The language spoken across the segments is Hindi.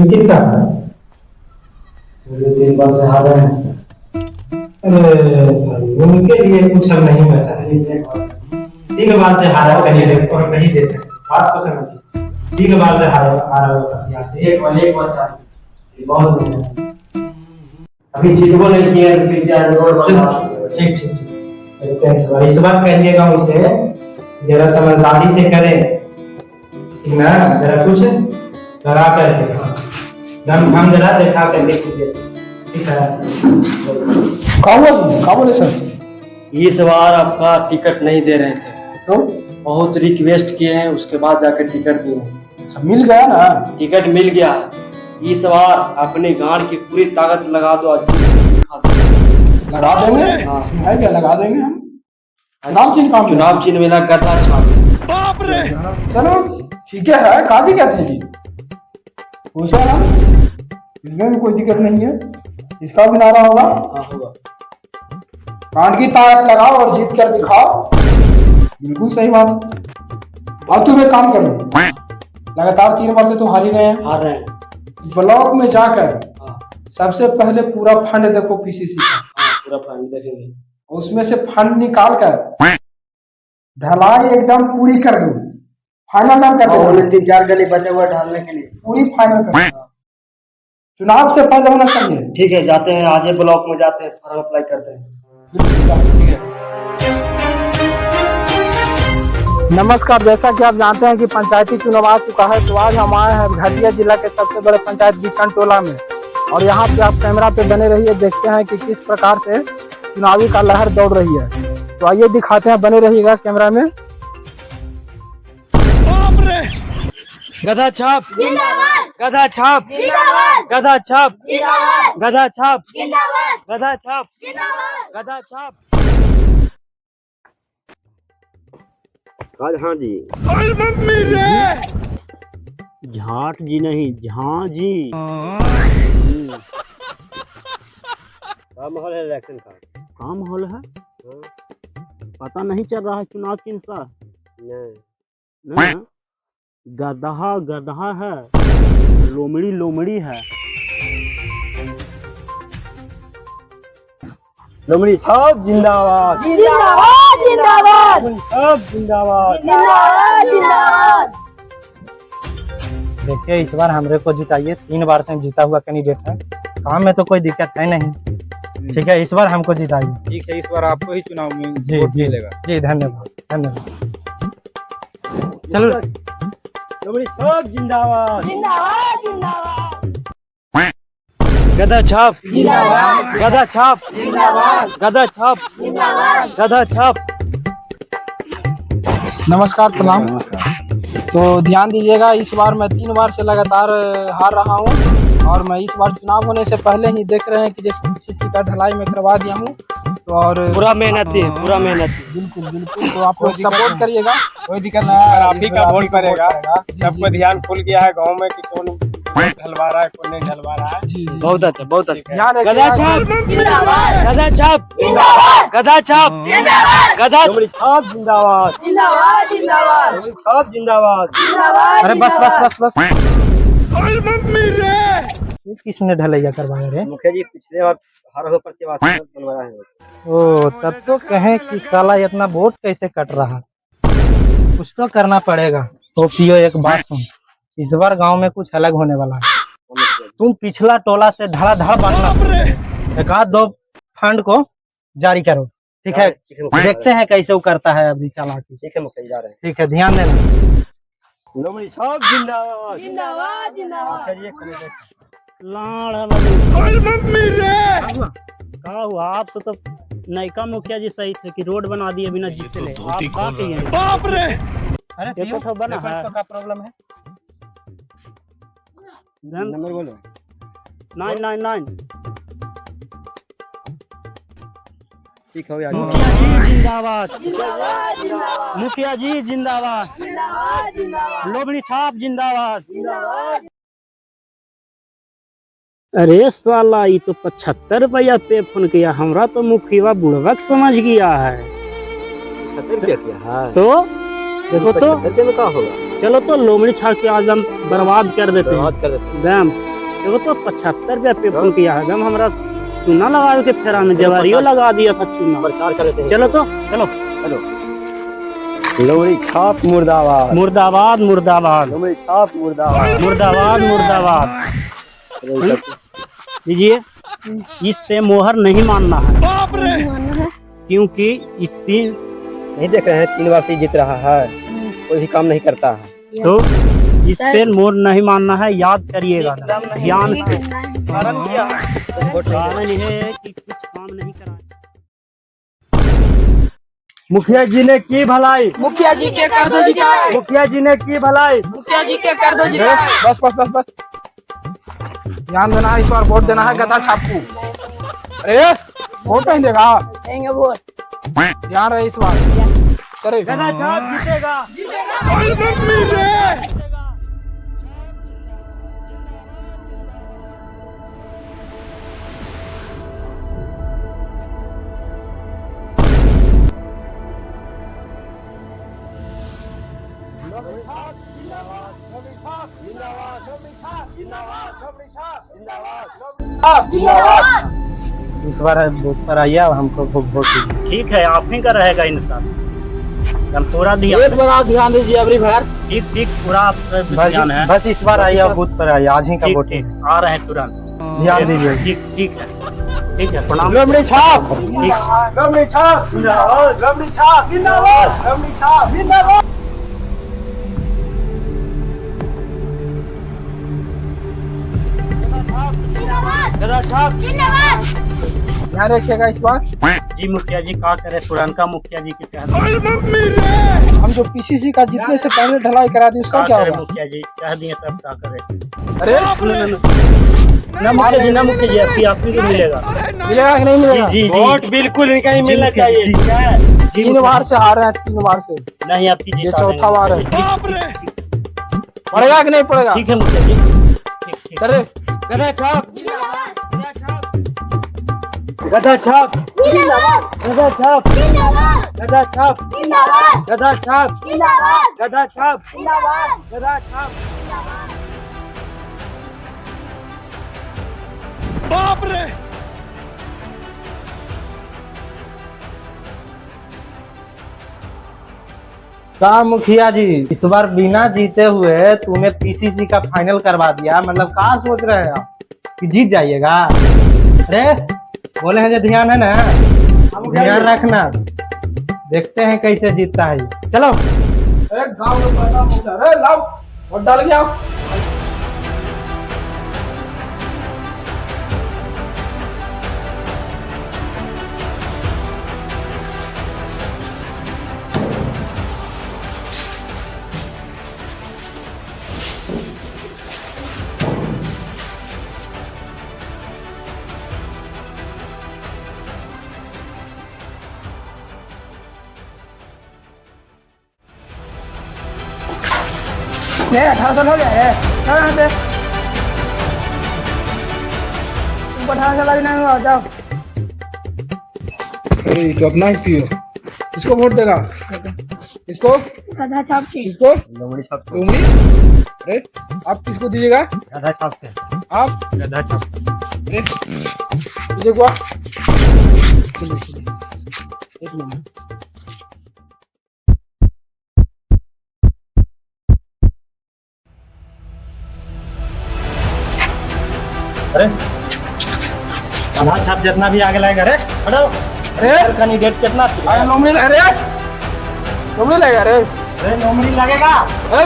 कितना है? मुझे 3 बार से हार रहे हैं। अरे भाई, उनके लिए कुछ हम नहीं बचा है। 3 बार से हारा हो कैंडिडेट और नहीं दे सकते, बात को समझिए। 3 बार से हारा होगा यहाँ से एक बार चाहिए, बहुत है। अभी जीतबो नहीं किया तो फिर क्या रोड ठीक ठीक ठीक। इस बार कहिएगा उसे जरा समझदारी से करे कि ना, जरा कुछ लगा करके दम हम जरा देखा करके कीजिए, ठीक है? कहाँ बोले सर? इस बार आपका टिकट नहीं दे रहे थे तो बहुत रिक्वेस्ट किए हैं, उसके बाद जाकर टिकट दिए हैं। अच्छा, मिल गया ना? टिकट मिल गया। इस बार अपने गांड की पूरी ताकत लगा दो, आज दिखा दो। लगा देंगे। हाँ। है क्या, लगा देंगे हम। चुनाव चिन्ह मिला गधा छाप। बाप रे। चलो ठीक है, कादी क्या थे जी, पूछा ना, इसमें भी कोई दिक्कत नहीं है। इसका भी नारा होगा, हाँ होगा। कांड की ताकत लगाओ और जीत कर दिखाओ। बिल्कुल सही बात है। अब तुम एक काम करो, लगातार 3 बार से तुम हार ही रहे हैं। हार रहे हैं। ब्लॉक में जाकर हाँ, सबसे पहले पूरा फंड देखो पीसीसी का, हाँ, पूरा फंड देखेंगे। उसमें से फंड निकाल कर ढलाई एकदम पूरी कर दो, फाइनल कर दो। 3-4 गली बचे हुए ढालने के लिए पूरी फाइनल कर दो। चुनाव से पहले होना चाहिए। ठीक है, जाते हैं आज ब्लॉक में, जाते हैं फॉर्म अप्लाई करते हैं। ठीक है। नमस्कार, जैसा कि आप जानते हैं कि पंचायती चुनाव आ चुका है, तो आज हम आए हैं घटिया जिला के सबसे बड़े पंचायत बीकन टोला में, और यहाँ पे आप कैमरा पे बने रहिए, देखते हैं कि किस प्रकार से चुनावी का लहर दौड़ रही है। तो आइए दिखाते हैं, बने रहिएगा कैमरा में। बाप रे। गधा छाप जिंदाबाद, गधा छाप जिंदाबाद, गधा छाप जिंदाबाद, गधा छाप जिंदाबाद, गधा छाप जिंदाबाद। गधा छाप। हाँ जी, और मम्मी रे। झाट जी नहीं, झां जी। क्या माहौल है इलेक्शन का? क्या माहौल है? पता नहीं चल रहा है चुनाव चिन्ह सा? नहीं, गधा गधा है, लोमड़ी लोमड़ी है। लोमड़ी छाप जिंदाबाद, जिंदाबाद, जिंदाबाद, छाप जिंदाबाद। जिंदाबाद, जिंदाबाद। देखिए, इस बार हमरे को जिताइए। 3 बार से जीता हुआ कैंडिडेट है, काम में तो कोई दिक्कत है नहीं। ठीक है, इस बार हमको जिताइए। ठीक है, इस बार आपको ही चुनाव में जी वोट जी मिलेगा। जी, धन्यवाद धन्यवाद। चलो, लोमड़ी छाप जिंदाबाद, जिंदाबाद, जिंदाबाद, गधा छाप जिंदाबाद, गधा छाप जिंदाबाद, गधा छाप जिंदाबाद। गधा छाप। नमस्कार, प्रणाम। तो ध्यान दीजिएगा, इस बार मैं 3 बार से लगातार हार रहा हूँ, और मैं इस बार चुनाव होने से पहले ही देख रहे हैं कि जैसे पीसीसी का ढलाई में करवा दिया हूँ, तो और पूरा मेहनती है, पूरा मेहनती। बिल्कुल बिल्कुल, तो आप लोग सपोर्ट करिएगा। कोई दिक्कत नहीं है, आप ही का वोट पड़ेगा। सबको ध्यान खुल गया है गांव में कि कौन ढलवा रहा है, कौन नहीं ढलवा रहा है। जी जी, बहुत अच्छा, बहुत अच्छा। ध्यान गधा रखिएगा। छाप जिंदाबाद, गधा छाप जिंदाबाद, गधा छाप जिंदाबाद, गधा छाप जिंदाबाद, जिंदाबाद, जिंदाबाद, छाप जिंदाबाद। जिंदाबाद। अरे बस बस बस बस। और मम्मी रे। किसने ढलैया करवाया रे? मुखिया जी पिछले बार हर होकर के बाद बनवाया है। ओ, तब तो कहें कि साला इतना वोट कैसे कट रहा। कुछ तो करना पड़ेगा। तो पियो, एक बात सुन, इस बार गांव में कुछ अलग होने वाला है। तुम पिछला टोला से धड़ाधड़ बांटना, 1-2 फंड को जारी करो। ठीक है, देखते हैं कैसे वो करता है अभी चालाकी। ठीक है मुखिया जी, जा रहे हैं। ठीक है, ध्यान देना। लोमड़ी छाप जिंदाबाद, जिंदाबाद, जिंदाबाद। मुखिया जी एक मिनट। और मम्मी रे। का हुआ आपसे तो नयका मुखिया जी सही थे कि रोड बना दिए बिना जीते ले। आप का कहिए? बाप रे। अरे देखो तो बना देखो, है। इसको क्या प्रॉब्लम है? नंबर बोलो। 999। ठीक है, मुखिया जी जिंदाबाद, जिंदाबाद, जिंदाबाद, मुखिया जी जिंदाबाद, जिंदाबाद, जिंदाबाद, लोमड़ी छाप जिंदाबाद। जिंदाबाद। अरे साला, ये तो 75 रुपया पे फोन किया, हमरा तो मुखिया बुढ़वक समझ गया है। 70 रुपया किया है तो देखो तो, 75 में क्या होगा? चलो तो लोमड़ी छाप के आज हम बर्बाद कर देते हैं। बात कर देते हैं। डैम वो तो 75 रुपया पे फोन किया है एकदम हमरा चूना लगा के फेरा में देवारियो लगा दिया था चूना। प्रचार करते हैं। चलो तो चलो लोमड़ी छाप मुर्दाबाद, मुर्दाबाद मुर्दाबाद लोमड़ी छाप मुर्दाबाद। मुर्दाबाद मुर्दाबाद। लीजिए, इस पे मोहर नहीं मानना है बाप रे। क्योंकि इस तीन नहीं देख रहे हैं 3 बार से जीत रहा है, कोई भी काम नहीं करता है। तो इस पे मोहर नहीं मानना है, याद करिएगा ना, ध्यान से। कारण ये है कि कुछ काम नहीं करा। मुखिया जी ने की भलाई, मुखिया जी के कर दो जिताए, मुखिया जी ने की भलाई। मुखिया जी के कर दो जिताए। बस बस बस बस, ध्यान देना है, इस बार वोट देना है गधा छापू। अरे वोट नहीं देगा, देंगे वोट। ध्यान रहे इस बार। चले गधा छाप जीतेगा। ओए मम्मी रे। इस बार बूथ पर आइए और हमको वोट दीजिए। ठीक है, आप ही का रहेगा इंसान। हम पूरा एक ध्यान, बार आप ध्यान दीजिए अबरी बार। ठीक ठीक पूरा आप पे बस ध्यान है। बस इस बार आइए और बूथ पर आइए, आज ही का ठीक वोट ठीक आ रहे हैं तुरंत। ध्यान दीजिए। ठीक है प्रणाम। लोमड़ी छाप, ठीक। लोमड़ी छाप जिंदाबाद, लोमड़ी छाप जिंदाबाद, लोमड़ी छाप जिंदाबाद। गधा छाप। ध्यान रखिएगा इस बार। जी मुखिया जी का करे, पुरानका मुखिया जी के कहते ओए मम्मी रे। हम जो पीसीसी का जीतने से पहले ढलाई करा दी, उसका क्या करे होगा? मुखिया जी कह दिए तब क्या करे। अरे ना मुखिया जी, ना मुखिया जी, आपकी आपकी को मिलेगा। मिलेगा कि नहीं मिलेगा? जी जी वोट बिल्कुल इनका ही मिलना चाहिए, ठीक है। 3 बार से हार रहे हैं, 3 बार से। नहीं आपकी ये जीता चौथा देंगे। बार है। बाप रे। पड़ेगा कि नहीं पड़ेगा? ठीक है मुखिया जी, ठीक ठीक। अरे गधा छाप, गधा छाप, गधा छाप, गधा छाप, गधा छाप, गधा छाप, गधा छाप। बाप रे। का मुखिया जी, इस बार बिना जीते हुए तूने पीसीसी का फाइनल करवा दिया, मतलब कहाँ सोच रहे हैं आप कि जीत जाइएगा? अरे बोले हैं जो ध्यान है ना, ध्यान रखना। देखते हैं कैसे जीतता है ये। चलो अरे गाँव में पैदा पहुंचा, अरे लाओ वोट डाल के आओ। ये 18 साल हो गया है, जाओ यहाँ से। तुमको 18 साल अभी नहीं हुआ, जाओ। अरे तो अपना ही पियो। किसको वोट देगा? किसको? गधा छाप के। किसको? लोमड़ी छाप डूंगरी। अरे आप किसको दीजिएगा? गधा छाप के। आप? गधा छाप। अरे पीछे को आ। चलो चलो, एक मिनट। अरे गधा छाप जितना भी आगे लगेगा। अरे हटो। अरे कैंडिडेट कितना? अरे नॉमिनी, अरे नॉमिनी लगेगा। अरे अरे नॉमिनी लगेगा। अरे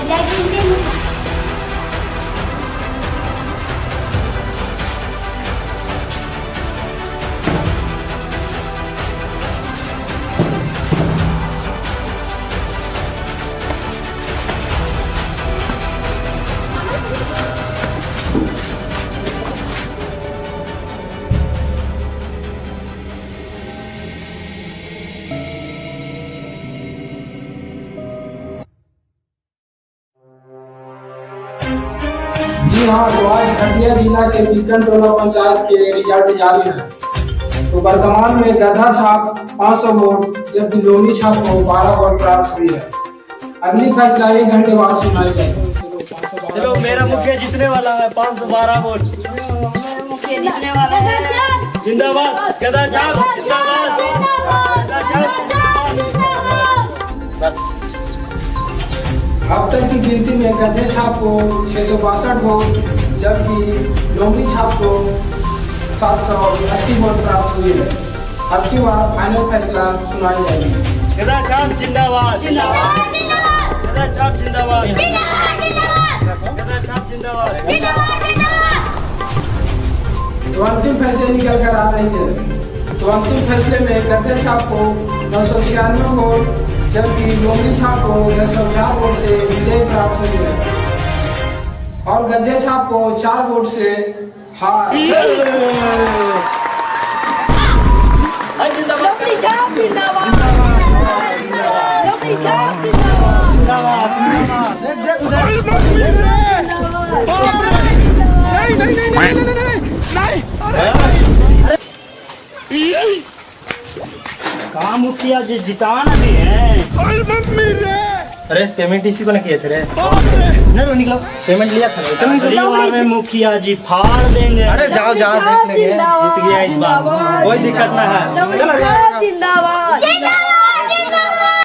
जय हाँ, तो आज खटिया जिला के बीकन टोला पंचायत के रिजल्ट जारी है। तो वर्तमान में गधा छाप 500 वोट जबकि लोनी छाप को 12 वोट प्राप्त हुई है। अगली फैसला 1 घंटे बाद सुनाई जाएगी। चलो मेरा मुखिया जीतने वाला है 512 वोट। जीतने वाला है। जिंदाबाद गधा छाप जिंदाबाद गधा छाप बस। अब तक की गिनती में गधे छाप को 662 वोट जबकि लोनी छाप को 780 वोट प्राप्त हुए हैं। अब की बार फाइनल फैसला सुनाई जाएगी। गधा छाप जिंदाबाद जिंदाबाद जिंदाबाद गधा छाप जिंदाबाद जिंदाबाद जिंदाबाद गधा छाप जिंदाबाद। जिंदाबाद जिंदाबाद। तो अंतिम फैसले निकल कर आ रही है। तो अंतिम फैसले में गधे छाप को 996 वोट जबकि लोनी छाप को 1004 वोट से विजय प्राप्त हुई है और गधे छाप को 4 वोट से हार। लोकड़ी छाप जिंदाबाद लोकड़ी छाप जिंदाबाद कहाँ मुखिया जी जिताना भी है। अरे पेमेंट इसी को ना किए थे रे। नहीं निकलो, पेमेंट लिया था। चलो अगली बार में मुखिया जी फाड़ देंगे। अरे जाओ जाओ देख लेंगे, जीत गया इस बार, कोई दिक्कत ना है। जिंदाबाद